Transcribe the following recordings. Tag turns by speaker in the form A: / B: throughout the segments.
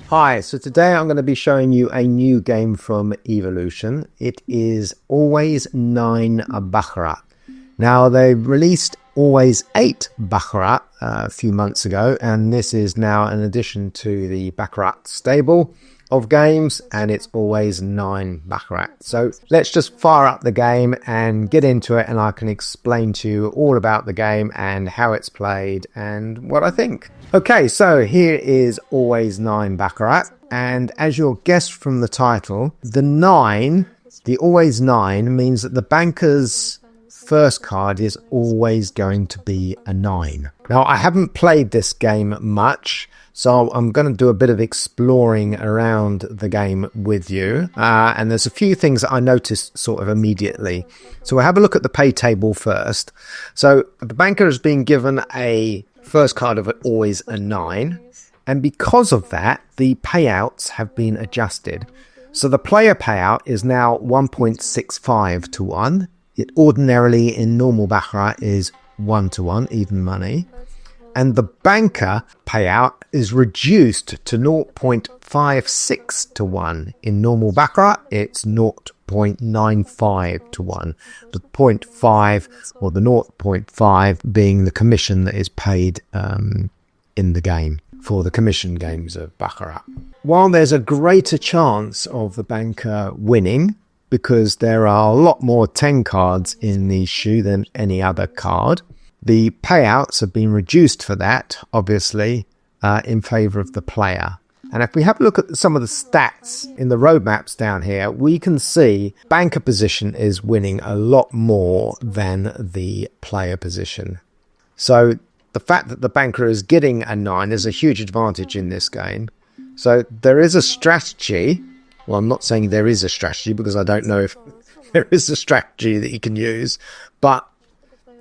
A: Hi, so today I'm going to be showing you a new game from Evolution. It is Always 9 Baccarat. Now, they released Always 8 Baccarat a few months ago, and this is now an addition to the Baccarat stable of games, and it's Always 9 Baccarat. So let's just fire up the game and get into it, and I can explain to you all about the game and how it's played and what I think. Okay, so here is Always 9 Baccarat, and as you'll guess from the title, the Always 9 means that the banker's first card is always going to be a 9. Now, I haven't played this game much, so I'm going to do a bit of exploring around the game with you. And there's a few things that I noticed sort of immediately. So we'll have a look at the pay table first. So the banker has been given a first card of always a 9. And because of that, the payouts have been adjusted. So the player payout is now 1.65 to 1. It ordinarily in normal Baccarat is 1 to 1, even money. And the banker payout is reduced to 0.56 to 1. In normal Baccarat, it's 0.95 to 1. The 0.5 or the 0.5 being the commission that is paid in the game for the commission games of Baccarat. While there's a greater chance of the banker winning, because there are a lot more 10 cards in the shoe than any other card, the payouts have been reduced for that, obviously, in favour of the player. And if we have a look at some of the stats in the roadmaps down here, we can see banker position is winning a lot more than the player position. So the fact that the banker is getting a 9 is a huge advantage in this game. So there is a strategy. Well, I'm not saying there is a strategy because I don't know if there is a strategy that you can use, but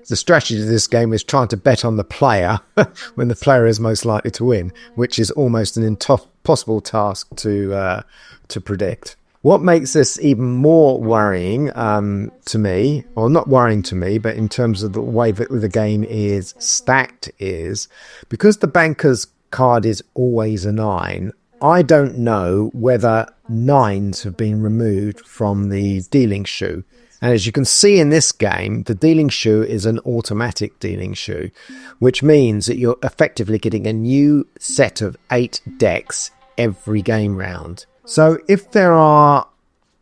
A: the strategy of this game is trying to bet on the player when the player is most likely to win, which is almost an impossible task to predict. What makes this even more worrying to me, or not worrying to me, but in terms of the way that the game is stacked, is because the banker's card is always a 9, I don't know whether 9s have been removed from the dealing shoe. And as you can see in this game, the dealing shoe is an automatic dealing shoe, which means that you're effectively getting a new set of 8 decks every game round. So if there are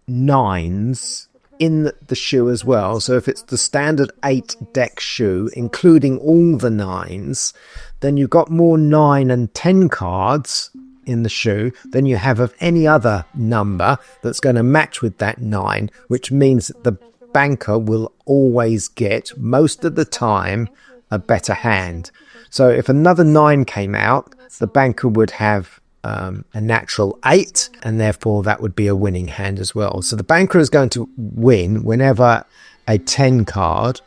A: 9s in the shoe as well, so if it's the standard 8 deck shoe, including all the 9s, then you've got more 9 and 10 cards in the shoe than you have of any other number that's going to match with that 9, which means that the banker will always get, most of the time, a better hand. So if another 9 came out, the banker would have a natural 8, and therefore that would be a winning hand as well. So the banker is going to win whenever a 10 card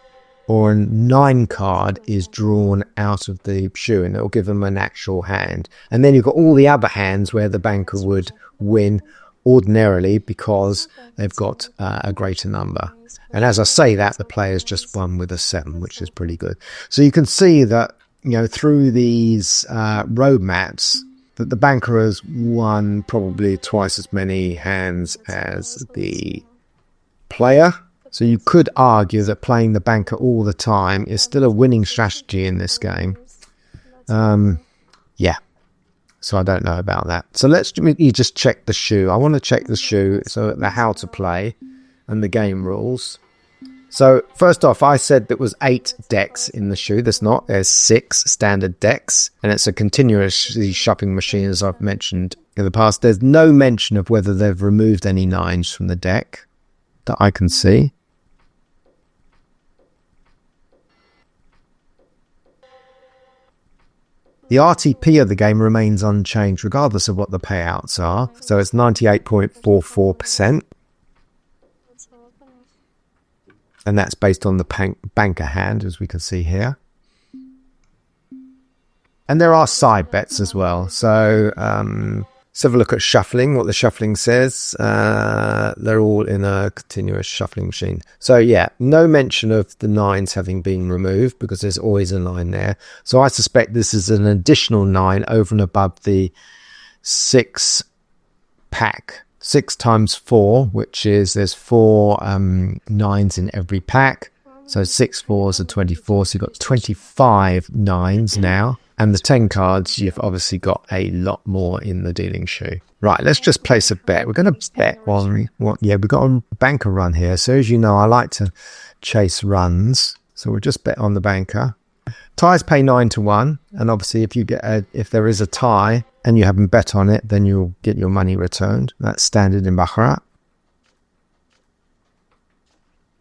A: or a 9 card is drawn out of the shoe, and it'll give them an actual hand. And then you've got all the other hands where the banker would win ordinarily because they've got a greater number. And as I say that, the player's just won with a 7, which is pretty good. So you can see that, you know, through these road maps, that the banker has won probably twice as many hands as the player. So you could argue that playing the banker all the time is still a winning strategy in this game. Yeah. So I don't know about that. So you just check the shoe. I want to check the shoe, so the how to play and the game rules. So first off, I said there was 8 decks in the shoe. There's not. There's 6 standard decks, and it's a continuously shuffling machine, as I've mentioned in the past. There's no mention of whether they've removed any 9s from the deck that I can see. The RTP of the game remains unchanged regardless of what the payouts are. So it's 98.44%. And that's based on the banker hand, as we can see here. And there are side bets as well. So let's have a look at shuffling, what the shuffling says. They're all in a continuous shuffling machine. So yeah, no mention of the 9s having been removed because there's always a 9 there. So I suspect this is an additional 9 over and above the 6 pack. 6 times 4, which is there's 4 9s in every pack. So 6 4s are 24. So you've got 25 9s now. And the 10 cards, you've obviously got a lot more in the dealing shoe. Right, let's just place a bet. We're going to bet on we've got a banker run here. So as you know, I like to chase runs. So we'll just bet on the banker. Ties pay 9 to 1. And obviously if there is a tie and you haven't bet on it, then you'll get your money returned. That's standard in Baccarat.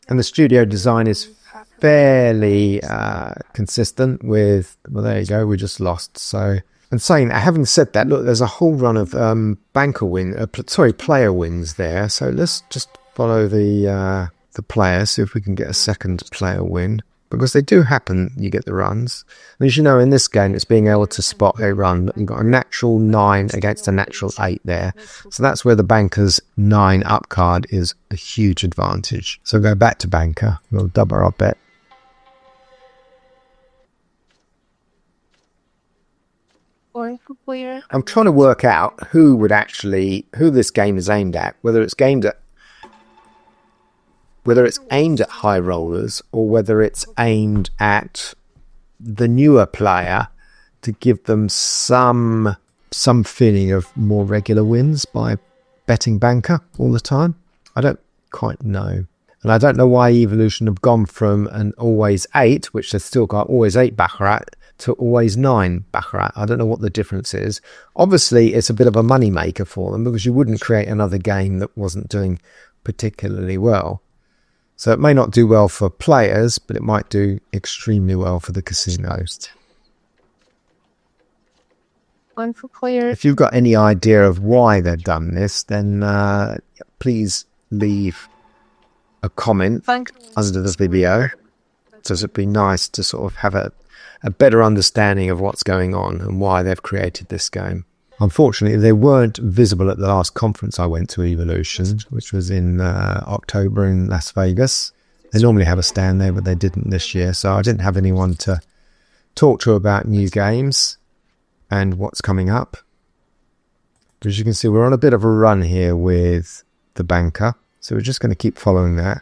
A: And the studio design is fairly consistent with, well, there you go, we just lost. So, and saying that, having said that, look, there's a whole run of player wins there. So let's just follow the players, see if we can get a second player win, because they do happen. You get the runs, and as you know, in this game, it's being able to spot a run. You've got a natural 9 against a natural 8 there, so that's where the banker's 9 up card is a huge advantage. So go back to banker. We'll double our bet. I'm trying to work out who this game is aimed at, whether it's aimed at high rollers or whether it's aimed at the newer player to give them some feeling of more regular wins by betting banker all the time. I don't quite know. And I don't know why Evolution have gone from an always 8, which they've still got always 8 Baccarat, to always 9 Baccarat. I don't know what the difference is. Obviously, it's a bit of a money maker for them, because you wouldn't create another game that wasn't doing particularly well. So it may not do well for players, but it might do extremely well for the casinos.
B: One for players.
A: If you've got any idea of why they've done this, then please leave a comment under the video. So it'd be nice to sort of have a better understanding of what's going on and why they've created this game. Unfortunately, they weren't visible at the last conference I went to, Evolution, which was in October in Las Vegas. They normally have a stand there, but they didn't this year. So I didn't have anyone to talk to about new games and what's coming up. But as you can see, we're on a bit of a run here with the banker. So we're just going to keep following that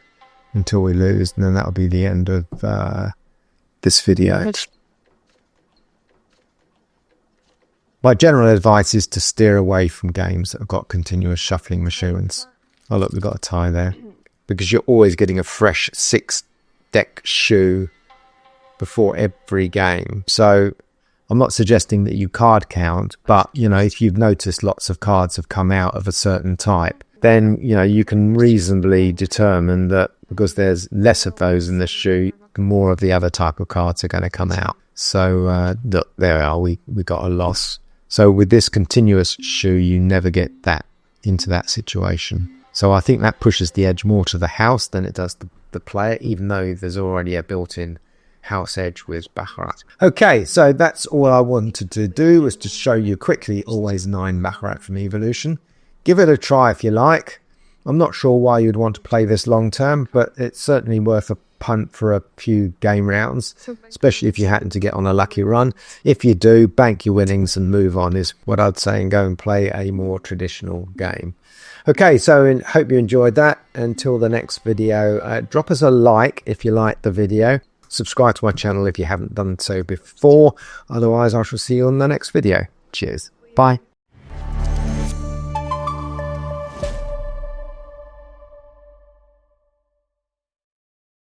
A: until we lose. And then that'll be the end of this video. My general advice is to steer away from games that have got continuous shuffling machines. Oh look, we've got a tie there. Because you're always getting a fresh 6-deck shoe before every game. So I'm not suggesting that you card count, but you know, if you've noticed lots of cards have come out of a certain type, then you know you can reasonably determine that because there's less of those in the shoe, more of the other type of cards are going to come out. So look, there we are, we got a loss. So with this continuous shoe, you never get that into that situation. So I think that pushes the edge more to the house than it does the player, even though there's already a built-in house edge with Baccarat. Okay, so that's all I wanted to do, was to show you quickly always 9 Baccarat from Evolution. Give it a try if you like. I'm not sure why you'd want to play this long term, but it's certainly worth a punt for a few game rounds, especially if you happen to get on a lucky run. If you do, bank your winnings and move on is what I'd say, and go and play a more traditional game. Okay, so hope you enjoyed that. Until the next video, drop us a like if you liked the video. Subscribe to my channel if you haven't done so before. Otherwise, I shall see you on the next video. Cheers. Bye.